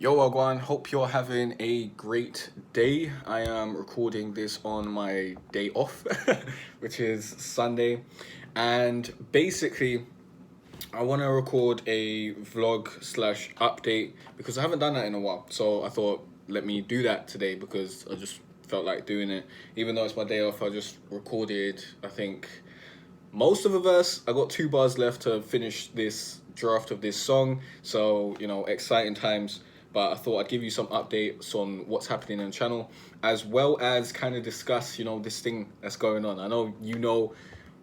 Yo, Wagwan, hope you're having a great day. I am recording this on my day off, which is Sunday. And basically, I want to record a vlog slash update because I haven't done that in a while. So I thought, let me do that today because I just felt like doing it. Even though it's my day off, I just recorded, I think, most of a verse. I got 2 bars left to finish this draft of this song. So, exciting times. But I thought I'd give you some updates on what's happening on the channel, as well as kind of discuss, this thing that's going on. I know you know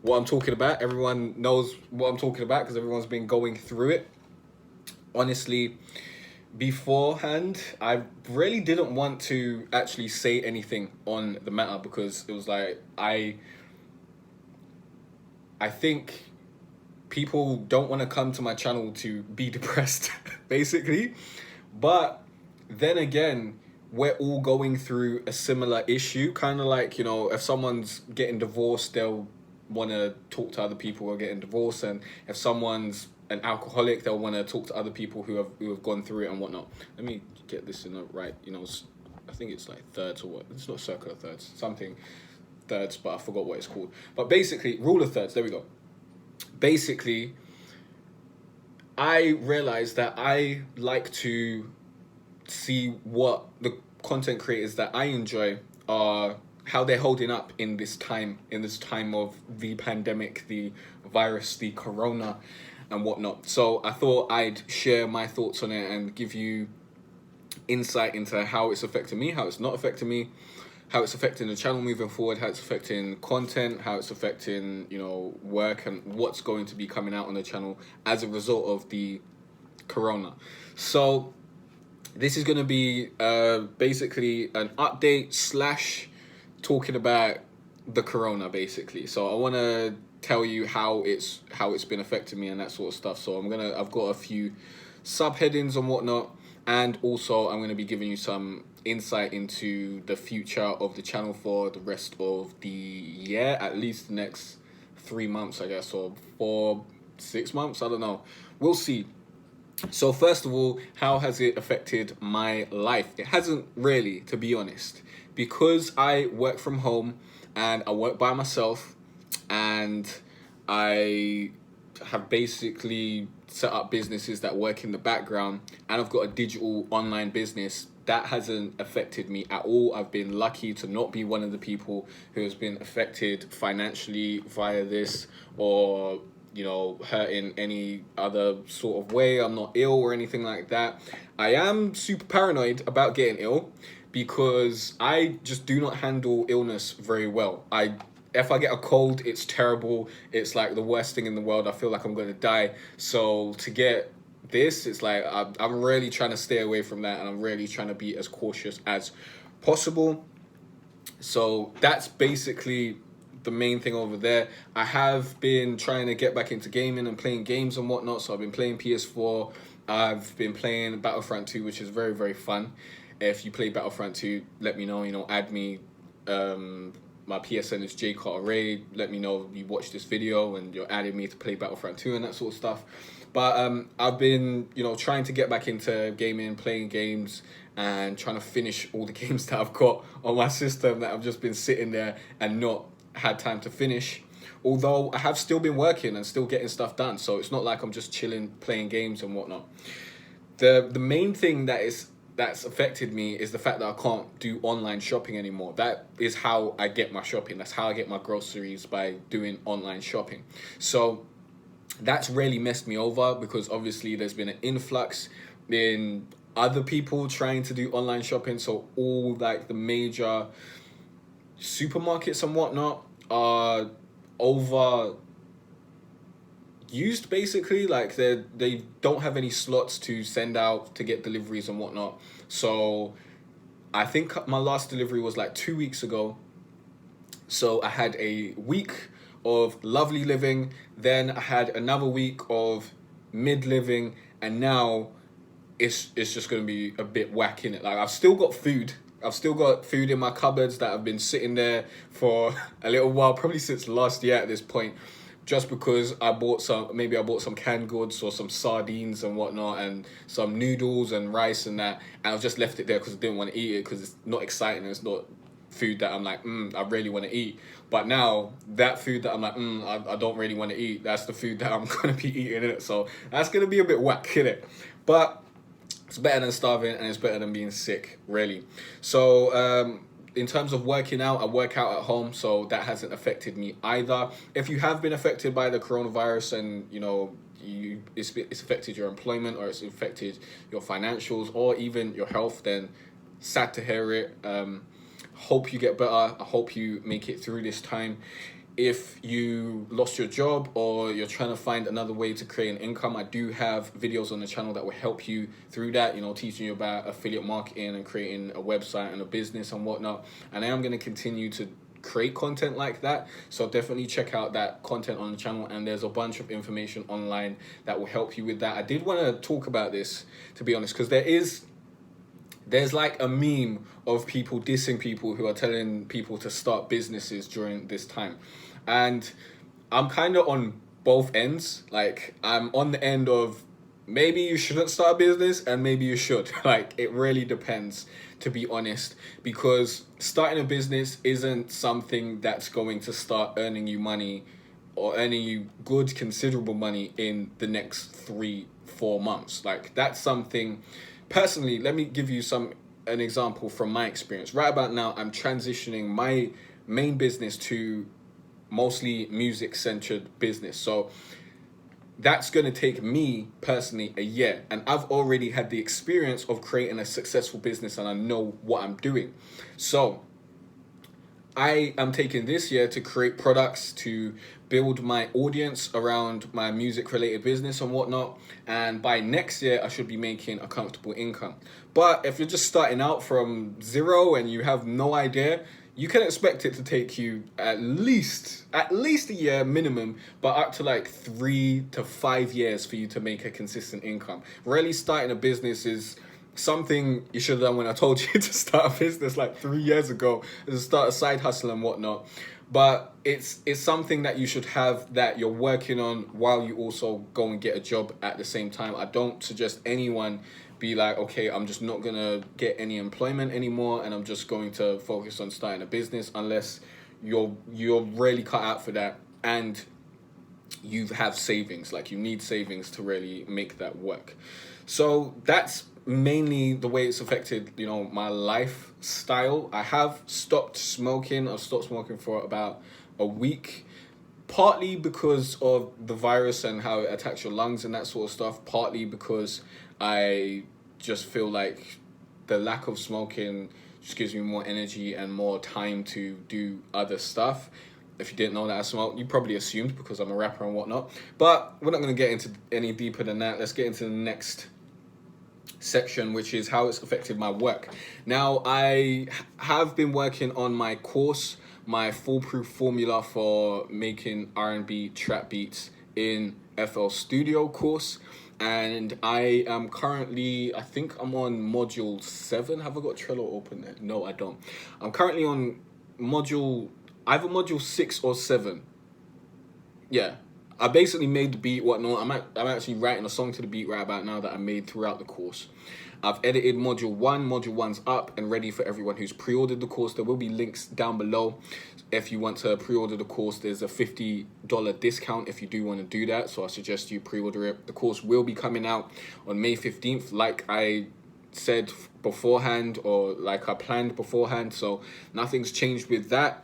what I'm talking about. Everyone knows what I'm talking about because everyone's been going through it. Honestly, beforehand, I really didn't want to actually say anything on the matter because it was like, I think people don't want to come to my channel to be depressed, basically. But then again, we're all going through a similar issue. Kind of like, if someone's getting divorced, they'll want to talk to other people who are getting divorced. And if someone's an alcoholic, they'll want to talk to other people who have gone through it and whatnot. Let me get this in the right, I think it's like thirds or what. It's not circular thirds, something thirds, but I forgot what it's called. But basically, rule of thirds, there we go. Basically, I realized that I like to see what the content creators that I enjoy are, how they're holding up in this time of the pandemic, the virus, the corona and whatnot. So I thought I'd share my thoughts on it and give you insight into how it's affecting me, how it's not affecting me, how it's affecting the channel moving forward, how it's affecting content, how it's affecting, work, and what's going to be coming out on the channel as a result of the corona. So this is going to be basically an update slash talking about the corona, basically. So I want to tell you how it's been affecting me and that sort of stuff. So I've got a few subheadings and whatnot, and also I'm going to be giving you some insight into the future of the channel for the rest of the year, at least the next 3 months, I guess, or 6 months, I don't know, we'll see. So first of all, how has it affected my life? It hasn't really, to be honest, because I work from home and I work by myself, and I have basically set up businesses that work in the background, and I've got a digital online business. That hasn't affected me at all. I've been lucky to not be one of the people who has been affected financially via this, or hurt in any other sort of way. I'm not ill or anything like that. I am super paranoid about getting ill because I just do not handle illness very well. If I get a cold, it's terrible. It's like the worst thing in the world. I feel like I'm going to die. So to get this, it's like I'm really trying to stay away from that, and I'm really trying to be as cautious as possible. So that's basically the main thing over there. I have been trying to get back into gaming and playing games and whatnot. So I've been playing PS4. I've been playing Battlefront 2, which is very, very fun. If you play Battlefront 2, let me know. Add me. My PSN is Jay Cartere. Let me know you watched this video and you're adding me to play Battlefront 2 and that sort of stuff. But I've been, trying to get back into gaming, playing games, and trying to finish all the games that I've got on my system that I've just been sitting there and not had time to finish. Although I have still been working and still getting stuff done. So it's not like I'm just chilling, playing games and whatnot. The main thing that's affected me is the fact that I can't do online shopping anymore. That is how I get my shopping. That's how I get my groceries, by doing online shopping. So that's really messed me over because obviously there's been an influx in other people trying to do online shopping. So all like the major supermarkets and whatnot are overused, basically. Like they don't have any slots to send out to get deliveries and whatnot. So I think my last delivery was like 2 weeks ago. So I had a week of lovely living, then I had another week of mid living, and now it's just going to be a bit whack in it. Like I've still got food in my cupboards that have been sitting there for a little while, probably since last year at this point, just because I bought some canned goods or some sardines and whatnot and some noodles and rice and that, and I just left it there because I didn't want to eat it because it's not exciting. It's not food that I'm like, I really want to eat. But now that food that I'm like, I don't really want to eat, that's the food that I'm going to be eating, innit? So that's going to be a bit whack, innit? But it's better than starving and it's better than being sick, really. So in terms of working out, I work out at home, so that hasn't affected me either. If you have been affected by the coronavirus and, it's affected your employment or it's affected your financials or even your health, then sad to hear it. Hope you get better. I hope you make it through this time. If you lost your job or you're trying to find another way to create an income, I do have videos on the channel that will help you through that, teaching you about affiliate marketing and creating a website and a business and whatnot. And I am going to continue to create content like that, so definitely check out that content on the channel, and there's a bunch of information online that will help you with that. I did want to talk about this, to be honest, because there's like a meme of people dissing people who are telling people to start businesses during this time. And I'm kind of on both ends. Like, I'm on the end of maybe you shouldn't start a business and maybe you should. Like, it really depends, to be honest, because starting a business isn't something that's going to start earning you money or earning you good, considerable money in the next 3-4 months. Like, that's something... Personally, let me give you an example from my experience. Right about now, I'm transitioning my main business to mostly music-centered business. So that's going to take me, personally, a year. And I've already had the experience of creating a successful business and I know what I'm doing. So I am taking this year to create products, to build my audience around my music-related business and whatnot. And by next year, I should be making a comfortable income. But if you're just starting out from zero and you have no idea, you can expect it to take you at least a year minimum, but up to like 3 to 5 years for you to make a consistent income. Really, starting a business is something you should have done when I told you to start a business like 3 years ago, to start a side hustle and whatnot. But it's something that you should have, that you're working on while you also go and get a job at the same time. I don't suggest anyone be like, okay, I'm just not gonna get any employment anymore and I'm just going to focus on starting a business, unless you're really cut out for that and you have savings. Like, you need savings to really make that work. So that's mainly the way it's affected, my lifestyle. I have stopped smoking. I've stopped smoking for about a week, partly because of the virus and how it attacks your lungs and that sort of stuff, partly because I just feel like the lack of smoking just gives me more energy and more time to do other stuff. If you didn't know that I smoke, you probably assumed because I'm a rapper and whatnot. But we're not going to get into any deeper than that. Let's get into the next section, which is how it's affected my work. Now, I have been working on my course, my foolproof formula for making R&B trap beats in FL Studio course. And I am currently, I think I'm on module 7. Have I got Trello open there? No, I don't. I'm currently on either module 6 or 7. Yeah. I basically made the beat, whatnot. I'm actually writing a song to the beat right about now that I made throughout the course. I've edited module 1. Module 1's up and ready for everyone who's pre-ordered the course. There will be links down below. If you want to pre-order the course, there's a $50 discount if you do want to do that. So I suggest you pre-order it. The course will be coming out on May 15th, like I said beforehand, or like I planned beforehand. So nothing's changed with that.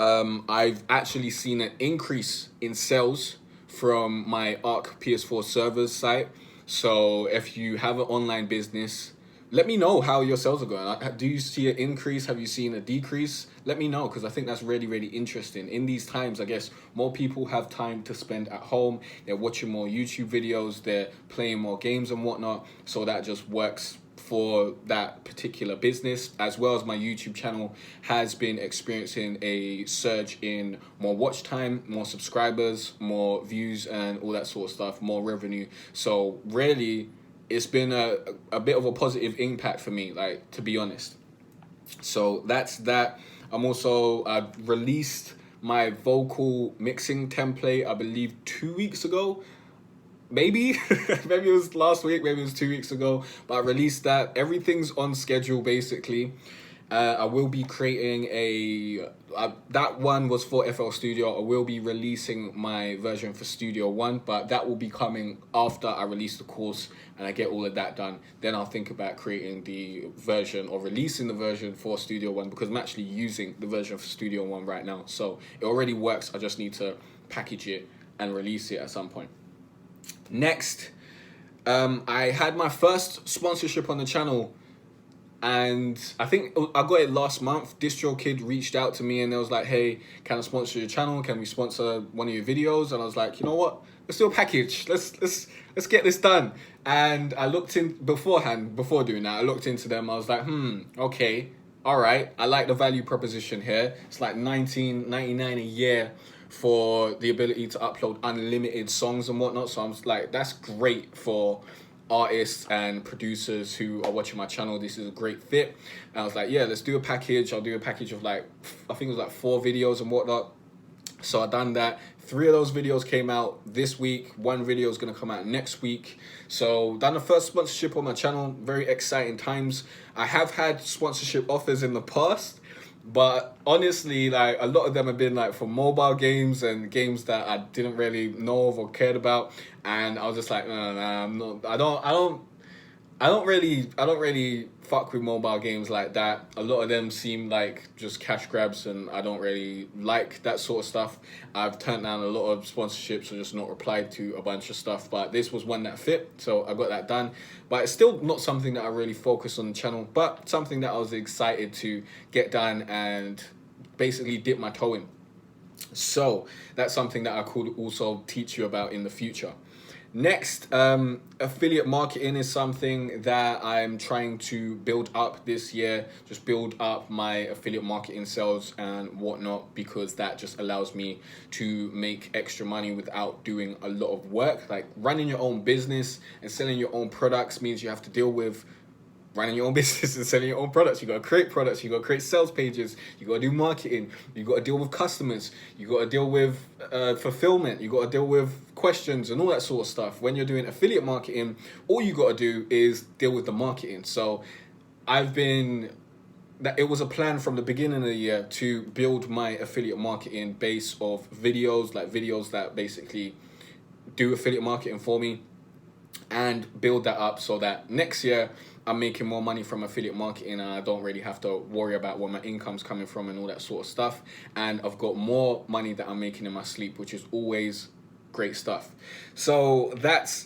I've actually seen an increase in sales from my Arc PS4 servers site. So if you have an online business, let me know how your sales are going. Do you see an increase? Have you seen a decrease? Let me know, because I think that's really, really interesting. In these times, I guess more people have time to spend at home. They're watching more YouTube videos. They're playing more games and whatnot. So that just works for that particular business, as well as my YouTube channel has been experiencing a surge in more watch time, more subscribers, more views and all that sort of stuff, more revenue. So really, it's been a bit of a positive impact for me, like, to be honest. So that's that. I've released my vocal mixing template, I believe 2 weeks ago. Maybe maybe it was last week, maybe it was 2 weeks ago, but I released that. Everything's on schedule basically. I will be creating that one was for FL Studio. I will be releasing my version for Studio One, but that will be coming after I release the course and I get all of that done. Then I'll think about creating the version or releasing the version for Studio One, because I'm actually using the version for Studio One right now. So it already works. I just need to package it and release it at some point. Next, I had my first sponsorship on the channel. And I think I got it last month. DistroKid reached out to me and they was like, hey, can I sponsor your channel? Can we sponsor one of your videos? And I was like, you know what? Let's do a package. Let's get this done. And I looked in before doing that, I looked into them. I was like, okay, all right. I like the value proposition here. It's like $19.99 a year for the ability to upload unlimited songs and whatnot. So I'm like, that's great for artists and producers who are watching my channel. This is a great fit. And I was like, yeah, let's do a package. I'll do a package of like, I think it was like 4 videos and whatnot. So I done that. 3 of those videos came out this week. 1 video is going to come out next week. So done the first sponsorship on my channel. Very exciting times. I have had sponsorship offers in the past, but honestly, like, a lot of them have been like for mobile games and games that I didn't really know of or cared about. And I was just like, no, I'm not. I don't really fuck with mobile games like that. A lot of them seem like just cash grabs, and I don't really like that sort of stuff. I've turned down a lot of sponsorships or just not replied to a bunch of stuff, but this was one that fit, so I got that done. But it's still not something that I really focus on the channel, but something that I was excited to get done and basically dip my toe in. So that's something that I could also teach you about in the future. Next, affiliate marketing is something that I'm trying to build up this year. Just build up my affiliate marketing sales and whatnot, because that just allows me to make extra money without doing a lot of work. Like, running your own business and selling your own products means you have to deal with running your own business and selling your own products. You got to create products, you got to create sales pages, you got to do marketing, you got to deal with customers, you got to deal with fulfillment, you got to deal with questions and all that sort of stuff. When you're doing affiliate marketing, all you got to do is deal with the marketing. So it was a plan from the beginning of the year to build my affiliate marketing base of videos, like videos that basically do affiliate marketing for me, and build that up so that next year I'm making more money from affiliate marketing and I don't really have to worry about where my income's coming from and all that sort of stuff. And I've got more money that I'm making in my sleep, which is always great stuff. So that's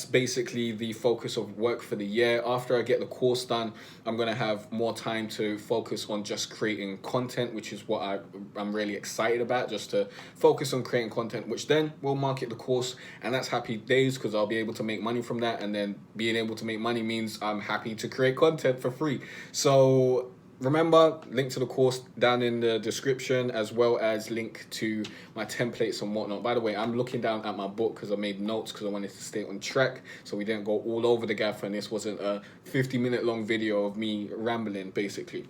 basically the focus of work for the year. After I get the course done, I'm going to have more time to focus on just creating content, which is what I'm really excited about, just to focus on creating content, which then will market the course. And that's happy days, because I'll be able to make money from that. And then being able to make money means I'm happy to create content for free. So remember, link to the course down in the description, as well as link to my templates and whatnot. By the way, I'm looking down at my book because I made notes because I wanted to stay on track, so we didn't go all over the gaff and this wasn't a 50-minute long video of me rambling, basically.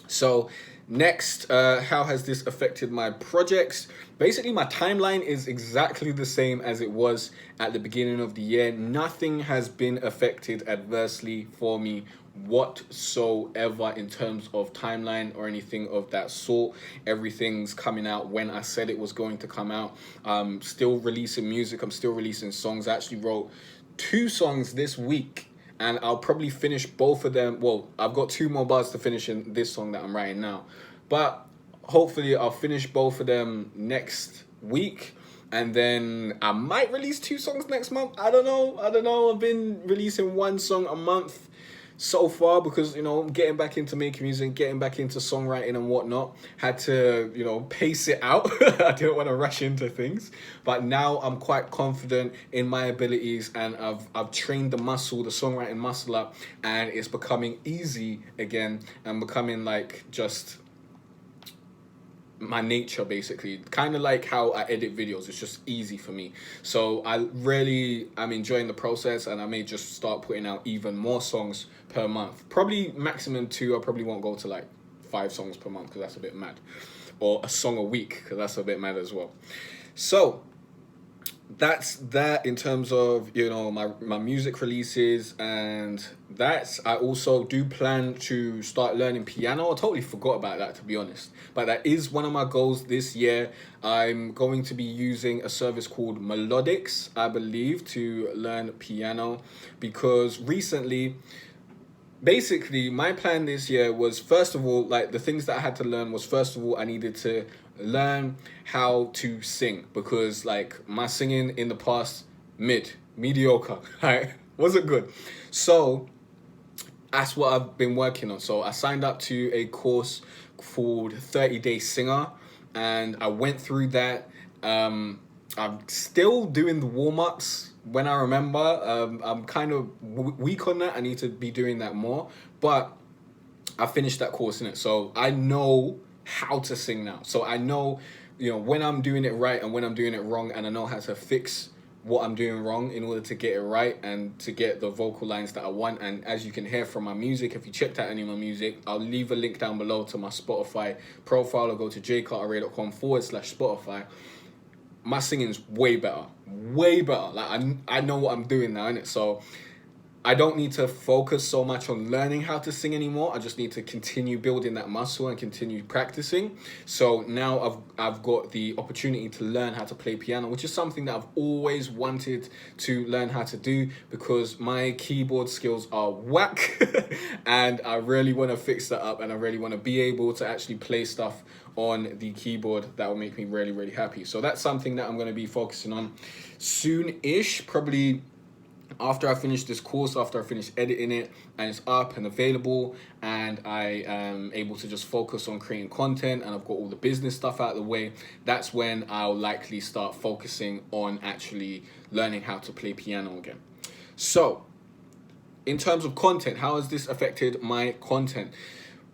So next, how has this affected my projects? Basically, my timeline is exactly the same as it was at the beginning of the year. Nothing has been affected adversely for me whatsoever in terms of timeline or anything of that sort. Everything's coming out when I said it was going to come out. I'm still releasing music, I'm still releasing songs. I actually wrote 2 songs this week, and I'll probably finish both of them. Well, I've got 2 more bars to finish in this song that I'm writing now, but hopefully I'll finish both of them next week. And then I might release 2 songs next month. I don't know. I've been releasing 1 song a month so far because, you know, I'm getting back into making music, getting back into songwriting and whatnot. Had to, you know, pace it out. I didn't want to rush into things. But now I'm quite confident in my abilities, and I've trained the songwriting muscle up, and it's becoming easy again and becoming like just my nature, basically. Kind of like how I edit videos. It's just easy for me. So I'm enjoying the process, and I may just start putting out even more songs per month. Probably maximum 2. I probably won't go to like 5 songs per month because that's a bit mad. or a song a week, because that's a bit mad as well. So that's that in terms of, you know, my music releases. And I also do plan to start learning piano. I totally forgot about that, to be honest, but that is one of my goals this year. I'm going to be using a service called Melodics, I believe, to learn piano, because recently, basically, my plan this year was, first of all, like, the things that I had to learn was, first of all, I needed to learn how to sing, because, like, my singing in the past, mediocre, right? Wasn't good. So that's what I've been working on. So I signed up to a course called 30-Day Singer, and I went through that. I'm still doing the warm-ups when I remember. I'm kind of weak on that. I need to be doing that more. But I finished that course in it. So I know how to sing now. So I know, you know, when I'm doing it right and when I'm doing it wrong, and I know how to fix what I'm doing wrong in order to get it right and to get the vocal lines that I want. And as you can hear from my music, if you checked out any of my music, I'll leave a link down below to my Spotify profile, or go to jaycartere.com/Spotify. My singing's way better. Like, I know what I'm doing now, innit? So I don't need to focus so much on learning how to sing anymore. I just need to continue building that muscle and continue practicing. So now I've got the opportunity to learn how to play piano, which is something that I've always wanted to learn how to do, because my keyboard skills are whack and I really want to fix that up, and I really want to be able to actually play stuff on the keyboard that will make me really, really happy. So that's something that I'm going to be focusing on soon-ish, probably after I finish this course, after I finish editing it and it's up and available, and I am able to just focus on creating content, and I've got all the business stuff out of the way. That's when I'll likely start focusing on actually learning how to play piano again. So in terms of content, how has this affected my content?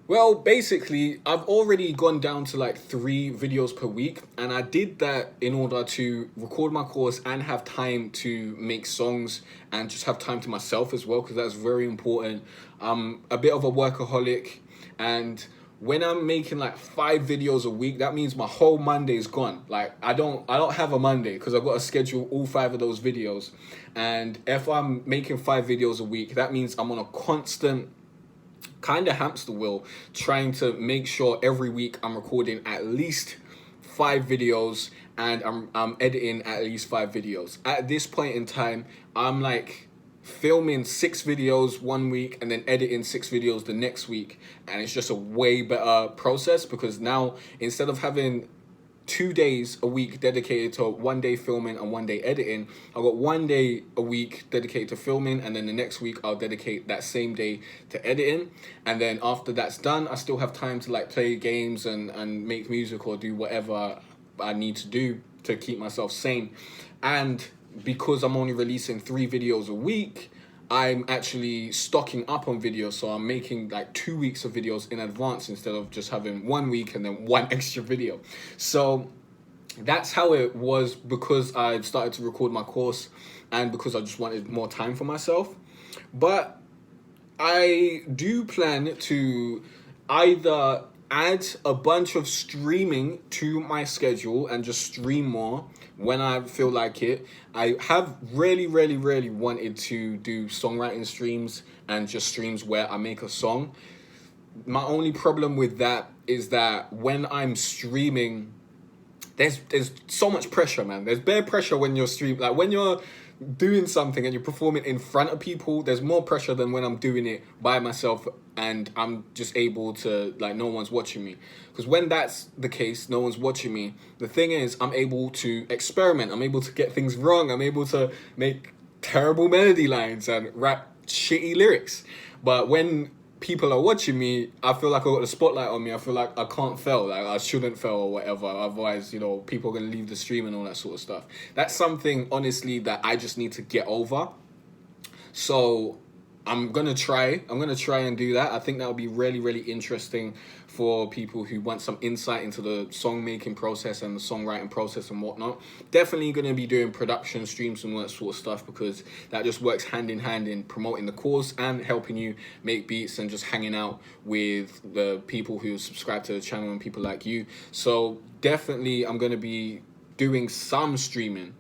Well, basically, I've already gone down to like 3 videos per week, and I did that in order to record my course and have time to make songs and just have time to myself as well, because that's very important. I'm a bit of a workaholic, and when I'm making like 5 videos a week, that means my whole Monday is gone. Like, I don't have a Monday, because I've got to schedule all 5 of those videos. And if I'm making 5 videos a week, that means I'm on a constant kind of hamster wheel, trying to make sure every week I'm recording at least 5 videos, and I'm editing at least 5 videos. At this point in time, I'm like filming 6 videos one week and then editing 6 videos the next week, and it's just a way better process, because now, instead of having 2 days a week dedicated to 1 day filming and 1 day editing, I've got 1 day a week dedicated to filming, and then the next week I'll dedicate that same day to editing. And then after that's done, I still have time to like play games and make music or do whatever I need to do to keep myself sane. And because I'm only releasing 3 videos a week, I'm actually stocking up on videos, so I'm making like 2 weeks of videos in advance instead of just having 1 week and then 1 extra video. So that's how it was, because I started to record my course and because I just wanted more time for myself. But I do plan to either add a bunch of streaming to my schedule and just stream more when I feel like it. I have really wanted to do songwriting streams and just streams where I make a song. My only problem with that is that when I'm streaming, there's so much pressure, man. There's bare pressure when you're streaming. Like, when you're doing something and you're performing in front of people, there's more pressure than when I'm doing it by myself and I'm just able to, like, no one's watching me. Because when that's the case, no one's watching me, the thing is, I'm able to experiment. I'm able to get things wrong. I'm able to make terrible melody lines and rap shitty lyrics. But when people are watching me, I feel like I got the spotlight on me. I feel like I can't fail, like I shouldn't fail or whatever. Otherwise, you know, people are gonna leave the stream and all that sort of stuff. That's something, honestly, that I just need to get over. So I'm gonna try and do that. I think that would be really, really interesting for people who want some insight into the song making process and the songwriting process and whatnot. Definitely gonna be doing production streams and all that sort of stuff, because that just works hand in hand in promoting the cause and helping you make beats and just hanging out with the people who subscribe to the channel and people like you. So definitely I'm gonna be doing some streaming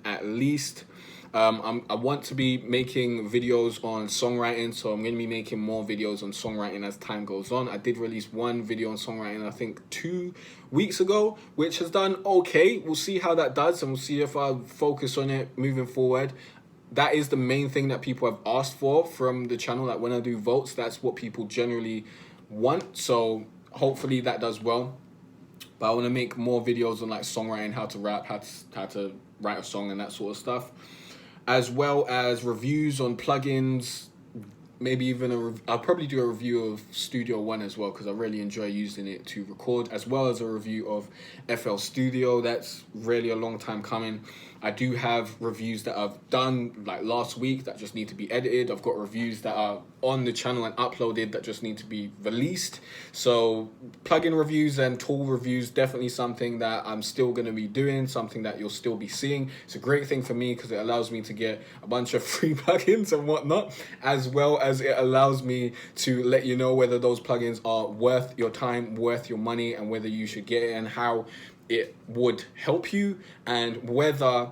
at least. I want to be making videos on songwriting, so I'm going to be making more videos on songwriting as time goes on. I did release one video on songwriting, I think 2 weeks ago, which has done okay. We'll see how that does, and we'll see if I focus on it moving forward. That is the main thing that people have asked for from the channel. Like when I do votes, that's what people generally want. So hopefully that does well. But I want to make more videos on like songwriting, how to rap, how to write a song and that sort of stuff, as well as reviews on plugins. Maybe even I'll probably do a review of Studio One as well, because I really enjoy using it to record, as well as a review of FL Studio. That's really a long time coming. I do have reviews that I've done like last week that just need to be edited. I've got reviews that are on the channel and uploaded that just need to be released. So plugin reviews and tool reviews, definitely something that I'm still going to be doing, something that you'll still be seeing. It's a great thing for me because it allows me to get a bunch of free plugins and whatnot, as well as it allows me to let you know whether those plugins are worth your time, worth your money, and whether you should get it and how it would help you, and whether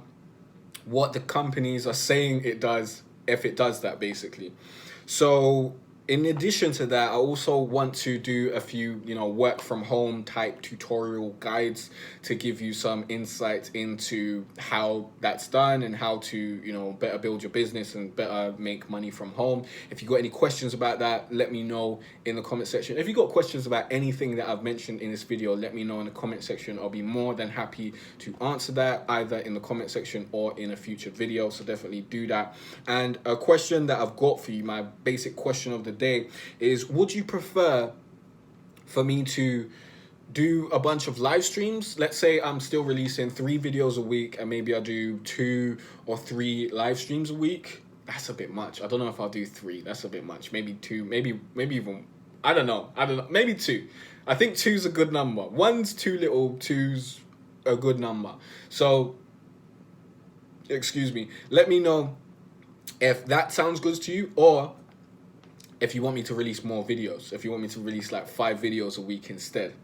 what the companies are saying it does, if it does that, basically. So in addition to that, I also want to do a few, work from home type tutorial guides to give you some insight into how that's done and how to, better build your business and better make money from home. If you got any questions about that, let me know in the comment section. If you got questions about anything that I've mentioned in this video, let me know in the comment section. I'll be more than happy to answer that either in the comment section or in a future video. So definitely do that. And a question that I've got for you, my basic question of the day, is would you prefer for me to do a bunch of live streams? Let's say I'm still releasing 3 videos a week and maybe I do 2 or 3 live streams a week. That's a bit much. I don't know if I'll do 3. That's a bit much. Maybe 2, maybe even, I don't know, maybe 2. I think 2's a good number. 1's too little, 2's a good number. So excuse me, let me know if that sounds good to you, or if you want me to release more videos, if you want me to release like 5 videos a week instead.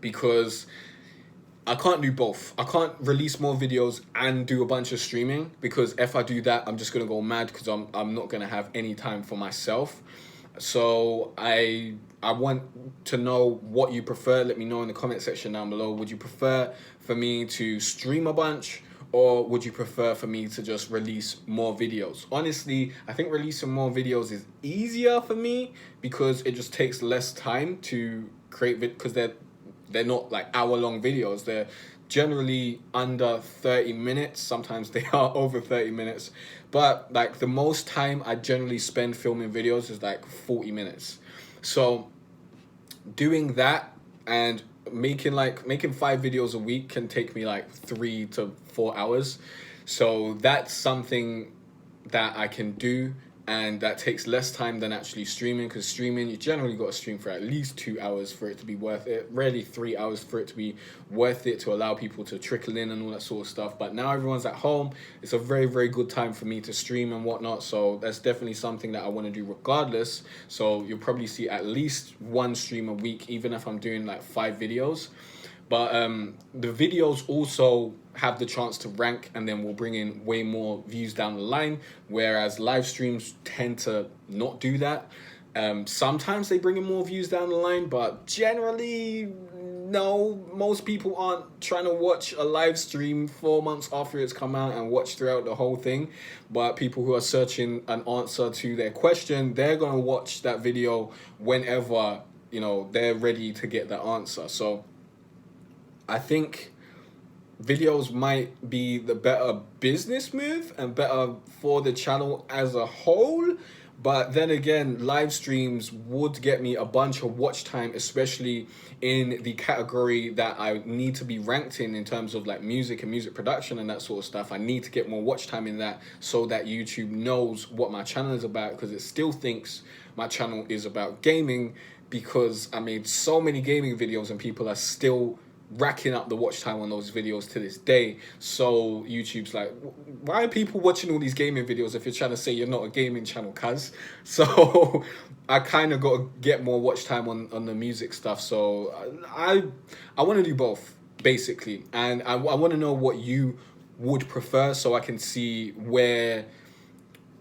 Because I can't do both. I can't release more videos and do a bunch of streaming, because if I do that, I'm just going to go mad, because I'm not going to have any time for myself. So I want to know what you prefer. Let me know in the comment section down below. Would you prefer for me to stream a bunch, or would you prefer for me to just release more videos? Honestly, I think releasing more videos is easier for me, because it just takes less time to create because they're not like hour-long videos. They're generally under 30 minutes. Sometimes they are over 30 minutes. But like the most time I generally spend filming videos is like 40 minutes. So doing that and making 5 videos a week can take me like 3 to 4 hours. So that's something that I can do, and that takes less time than actually streaming, because streaming, you generally got to stream for at least 2 hours for it to be worth it, rarely 3 hours for it to be worth it, to allow people to trickle in and all that sort of stuff. But now everyone's at home, it's a very, very good time for me to stream and whatnot. So that's definitely something that I want to do regardless. So you'll probably see at least 1 stream a week, even if I'm doing like 5 videos. But the videos also have the chance to rank, and then we'll bring in way more views down the line, whereas live streams tend to not do that. Sometimes they bring in more views down the line, but generally, no, most people aren't trying to watch a live stream 4 months after it's come out and watch throughout the whole thing. But people who are searching an answer to their question, they're going to watch that video whenever, they're ready to get that answer. So I think videos might be the better business move and better for the channel as a whole, But then again, live streams would get me a bunch of watch time, especially in the category that I need to be ranked in terms of like music and music production and that sort of stuff. I need to get more watch time in that so that YouTube knows what my channel is about, because it still thinks my channel is about gaming, because I made so many gaming videos and people are still racking up the watch time on those videos to this day. So YouTube's like, why are people watching all these gaming videos if you're trying to say you're not a gaming channel, cuz? So I kind of got to get more watch time on the music stuff. So I want to do both, basically. And I want to know what you would prefer, so I can see where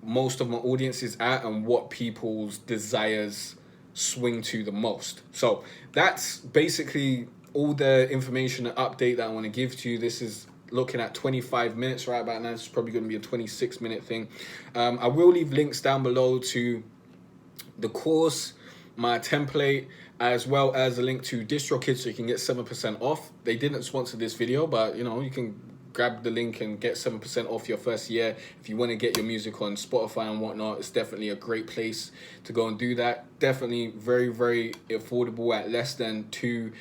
most of my audience is at and what people's desires swing to the most. So that's basically all the information and update that I want to give to you. This is looking at 25 minutes right about now. It's probably going to be a 26-minute thing. I will leave links down below to the course, my template, as well as a link to DistroKid so you can get 7% off. They didn't sponsor this video, but you know, you can grab the link and get 7% off your first year. If you want to get your music on Spotify and whatnot, it's definitely a great place to go and do that. Definitely very, very affordable at less than £2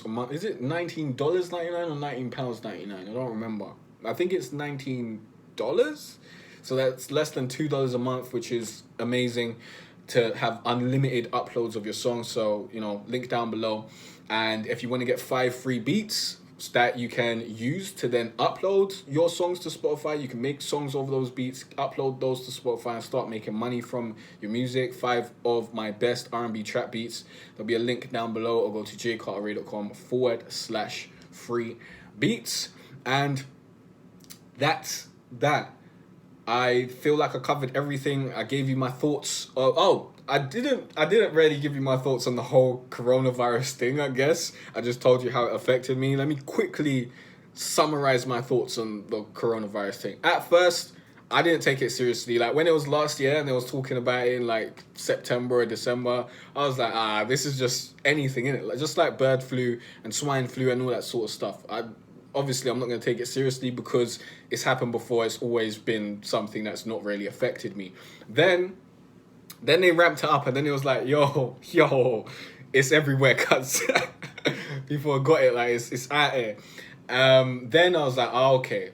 a month. Is it $19.99 or £19.99? I don't remember. I think it's $19. So that's less than $2 a month, which is amazing to have unlimited uploads of your songs. So, you know, link down below. And if you want to get 5 free beats that you can use to then upload your songs to Spotify, you can make songs over those beats, upload those to Spotify and start making money from your music. 5 of my best R&B trap beats. There'll be a link down below, or go to jaycartere.com/free beats. And that's that. I feel like I covered everything. I gave you my thoughts. I didn't really give you my thoughts on the whole coronavirus thing, I guess. I just told you how it affected me. Let me quickly summarize my thoughts on the coronavirus thing. At first, I didn't take it seriously. Like when it was last year and they was talking about it in like September or December, I was like, this is just anything, innit? Like, just like bird flu and swine flu and all that sort of stuff. Obviously, I'm not going to take it seriously because it's happened before. It's always been something that's not really affected me. Then they ramped it up, and then it was like, yo, it's everywhere, cuz. People got it, like, it's out here. Then I was like, okay.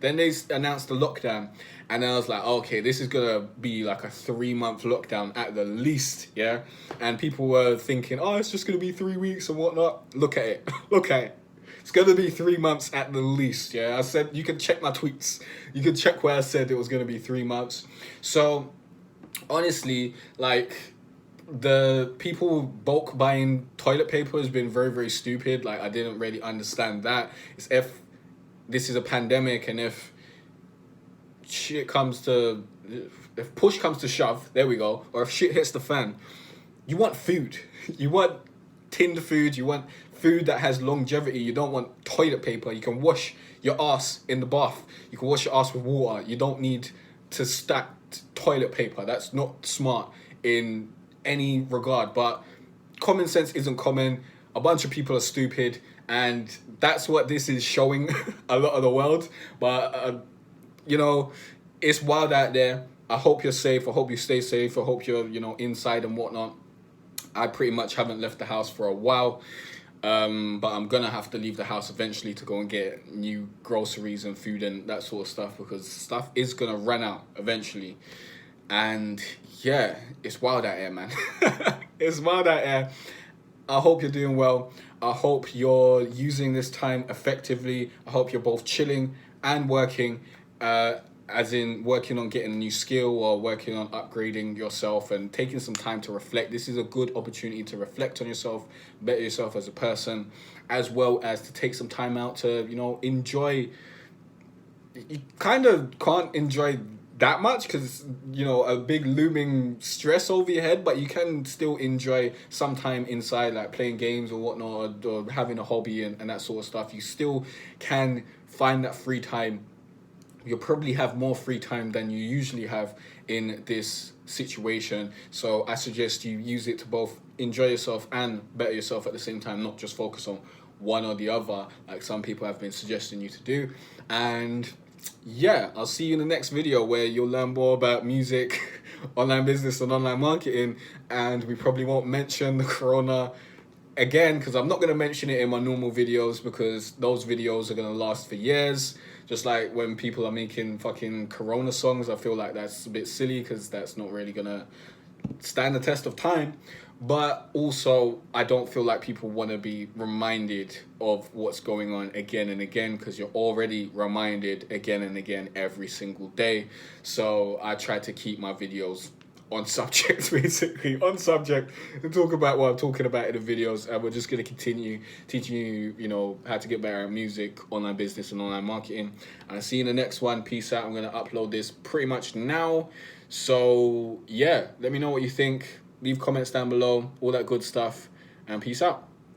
Then they announced the lockdown, and I was like, okay, this is gonna be like a 3-month lockdown at the least, yeah? And people were thinking, it's just gonna be 3 weeks and whatnot. Look at it. It's gonna be 3 months at the least, yeah? I said, you can check my tweets. You can check where I said it was gonna be 3 months. So, honestly, like, the people bulk buying toilet paper has been very, very stupid. Like, I didn't really understand that. It's if this is a pandemic and if push comes to shove, there we go, or if shit hits the fan, you want food. You want tinned food. You want food that has longevity. You don't want toilet paper. You can wash your ass in the bath. You can wash your ass with water. You don't need to stack toilet paper. That's not smart in any regard. But common sense isn't common. A bunch of people are stupid, and that's what this is showing a lot of the world. But you know, it's wild out there. I hope you're safe. I hope you stay safe. I hope you're, you know, inside and whatnot. I pretty much haven't left the house for a while. But I'm gonna have to leave the house eventually to go and get new groceries and food and that sort of stuff, because stuff is gonna run out eventually. And yeah, it's wild out here, man. It's wild out here. I hope you're doing well. I hope you're using this time effectively. I hope you're both chilling and working, as in working on getting a new skill or working on upgrading yourself and taking some time to reflect. This is a good opportunity to reflect on yourself, better yourself as a person, as well as to take some time out to, you know, enjoy. You kind of can't enjoy that much because, you know, a big looming stress over your head, but you can still enjoy some time inside, like playing games or whatnot, or having a hobby and that sort of stuff. You still can find that free time. You'll probably have more free time than you usually have in this situation. So I suggest you use it to both enjoy yourself and better yourself at the same time, not just focus on one or the other, like some people have been suggesting you to do. And yeah, I'll see you in the next video where you'll learn more about music, online business, and online marketing. And we probably won't mention the corona again, because I'm not going to mention it in my normal videos, because those videos are going to last for years. Just like when people are making fucking corona songs, I feel like that's a bit silly, because that's not really going to stand the test of time. But also, I don't feel like people want to be reminded of what's going on again and again, because you're already reminded again and again every single day. So I try to keep my videos on subject, basically, on subject, and talk about what I'm talking about in the videos. And we're just going to continue teaching you, how to get better at music, online business, and online marketing. And I'll see you in the next one. Peace out. I'm going to upload this pretty much now. So, yeah, let me know what you think. Leave comments down below, all that good stuff. And peace out.